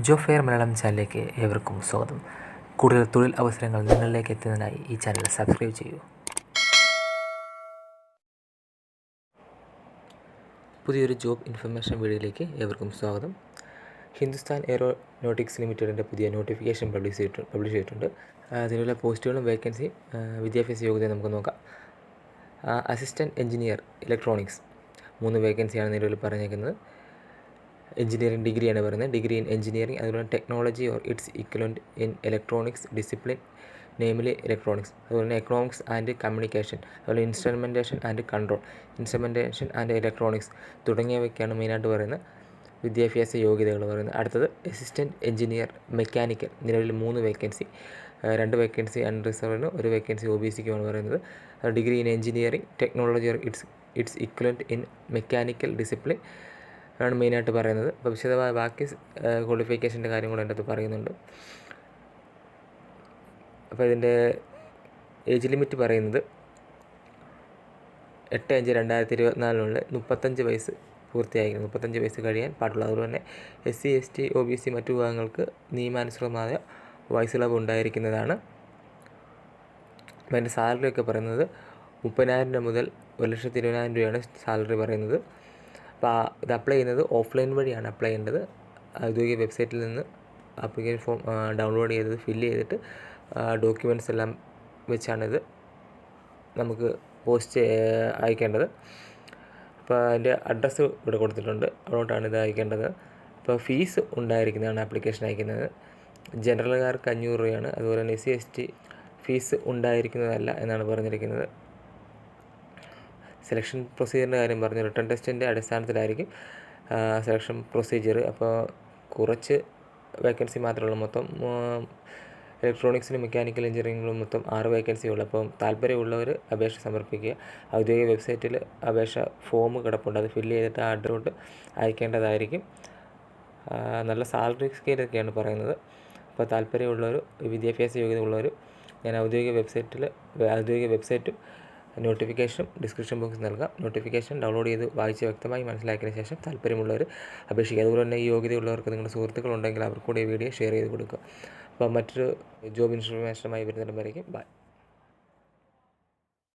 Job fair Malayalam ചാനലിലേക്ക് ഏവർക്കും സ്വാഗതം. കൂടുതൽ തൊഴിൽ അവസരങ്ങൾ നിങ്ങളിലേക്ക് എത്തുന്നതിനായി ഈ ചാനൽ സബ്സ്ക്രൈബ് ചെയ്യൂ. പുതിയൊരു ജോബ് ഇൻഫർമേഷൻ വീഡിയോയിലേക്ക് ഏവർക്കും സ്വാഗതം. ഹിന്ദുസ്ഥാൻ എയറോനോട്ടിക്സ് ലിമിറ്റഡിൻ്റെ പുതിയ നോട്ടിഫിക്കേഷൻ പബ്ലിഷ് ചെയ്തിട്ടുണ്ട്. അതിനുള്ള പോസ്റ്റുകളും വേക്കൻസി വിദ്യാഭ്യാസ യോഗ്യത നമുക്ക് നോക്കാം. അസിസ്റ്റൻറ്റ് എഞ്ചിനീയർ ഇലക്ട്രോണിക്സ് 3 വേക്കൻസിയാണ് നിലവിൽ പറഞ്ഞേക്കുന്നത്. എഞ്ചിനീയറിംഗ് ഡിഗ്രിയാണ് പറയുന്നത്. ഡിഗ്രി ഇൻ എഞ്ചിനീയറിംഗ്, അതുപോലെ technology or its equivalent in electronics discipline, namely electronics, അതുപോലെ തന്നെ എക്കണോമിക്സ് ആൻഡ് കമ്മ്യൂണിക്കേഷൻ, അതുപോലെ instrumentation and control, instrumentation and electronics തുടങ്ങിയവയ്ക്കാണ് മെയിനായിട്ട് പറയുന്നത് വിദ്യാഭ്യാസ യോഗ്യതകൾ പറയുന്നത്. അടുത്തത് അസിസ്റ്റൻറ്റ് എഞ്ചിനീയർ മെക്കാനിക്കൽ, നിലവിൽ 3 വേക്കൻസി, 2 വേക്കൻസി അൺറിസർവ്ഡിനും 1 വേക്കൻസി OBCക്കുമാണ് പറയുന്നത്. Degree in engineering, technology or its equivalent in mechanical discipline ആണ് മെയിനായിട്ട് പറയുന്നത്. അപ്പോൾ വിശദമായ ബാക്കി ക്വാളിഫിക്കേഷൻ്റെ കാര്യം കൂടെ എൻ്റെ അടുത്ത് പറയുന്നുണ്ട്. അപ്പോൾ ഇതിൻ്റെ ഏജ് ലിമിറ്റ് പറയുന്നത് 8/5/2024 35 വയസ്സ് പൂർത്തിയായിരിക്കുന്നു. 35 വയസ്സ് കഴിയാൻ പാടുള്ളൂ. അതുപോലെ തന്നെ SC ST OBC മറ്റു വിഭാഗങ്ങൾക്ക് നിയമാനുസൃതമായ വയസ്സിളവ് ഉണ്ടായിരിക്കുന്നതാണ്. അപ്പോൾ അതിൻ്റെ സാലറി ഒക്കെ പറയുന്നത് 30,000 രൂപ മുതൽ 1,20,000 രൂപയാണ് സാലറി പറയുന്നത്. അപ്പോൾ ഇത് അപ്ലൈ ചെയ്യുന്നത് ഓഫ്ലൈൻ വഴിയാണ് അപ്ലൈ ചെയ്യേണ്ടത്. ഔദ്യോഗിക വെബ്സൈറ്റിൽ നിന്ന് ആപ്ലിക്കേഷൻ ഫോം ഡൗൺലോഡ് ചെയ്തത് ഫില്ല് ചെയ്തിട്ട് ഡോക്യുമെൻറ്റ്സ് എല്ലാം വെച്ചാണിത് നമുക്ക് പോസ്റ്റ് അയക്കേണ്ടത്. അപ്പോൾ അതിൻ്റെ അഡ്രസ്സ് ഇവിടെ കൊടുത്തിട്ടുണ്ട്, അവിടോട്ടാണ് ഇത് അയക്കേണ്ടത്. അപ്പോൾ ഫീസ് ഉണ്ടായിരിക്കുന്നതാണ് ആപ്ലിക്കേഷൻ അയക്കുന്നത്. ജനറലുകാർക്ക് 500 രൂപയാണ്. അതുപോലെ തന്നെ SC ST ഫീസ് ഉണ്ടായിരിക്കുന്നതല്ല എന്നാണ് പറഞ്ഞിരിക്കുന്നത്. സെലക്ഷൻ പ്രൊസീജിയറിൻ്റെ കാര്യം പറഞ്ഞു. റിട്ടൺ ടെസ്റ്റിൻ്റെ അടിസ്ഥാനത്തിലായിരിക്കും സെലക്ഷൻ പ്രൊസീജിയർ. അപ്പോൾ കുറച്ച് വേക്കൻസി മാത്രമേ ഉള്ളൂ. മൊത്തം ഇലക്ട്രോണിക്സിലും മെക്കാനിക്കൽ എഞ്ചിനീയറിംഗിലും മൊത്തം 6 വേക്കൻസി ഉള്ളൂ. അപ്പം താല്പര്യമുള്ളവർ അപേക്ഷ സമർപ്പിക്കുക. ഔദ്യോഗിക വെബ്സൈറ്റിൽ അപേക്ഷ ഫോം കിടപ്പുണ്ട്, അത് ഫില്ല് ചെയ്തിട്ട് ആ അഡ്രസ്സോട്ട് അയക്കേണ്ടതായിരിക്കും. നല്ല സാലറി സ്കെയിലൊക്കെയാണ് പറയുന്നത്. അപ്പോൾ താല്പര്യമുള്ളവർ, വിദ്യാഭ്യാസ യോഗ്യത ഉള്ളവർ, ഞാൻ ഔദ്യോഗിക വെബ്സൈറ്റും നോട്ടിഫിക്കേഷനും ഡിസ്ക്രിപ്ഷൻ ബോക്സിൽ നൽകാം. നോട്ടിഫിക്കേഷൻ ഡൗൺലോഡ് ചെയ്ത് വായിച്ച് വ്യക്തമായി മനസ്സിലാക്കിയതിന് ശേഷം താല്പര്യമുള്ളവർ അപേക്ഷിക്കുക. അതുപോലെ തന്നെ ഈ യോഗ്യതയുള്ളവർക്ക് നിങ്ങളുടെ സുഹൃത്തുക്കളുണ്ടെങ്കിൽ അവർക്ക് കൂടി ഈ വീഡിയോ ഷെയർ ചെയ്ത് കൊടുക്കുക. അപ്പോൾ മറ്റൊരു ജോബ് ഇൻഫർമേഷനുമായി വരുന്നിടം വരേക്കും ബൈ.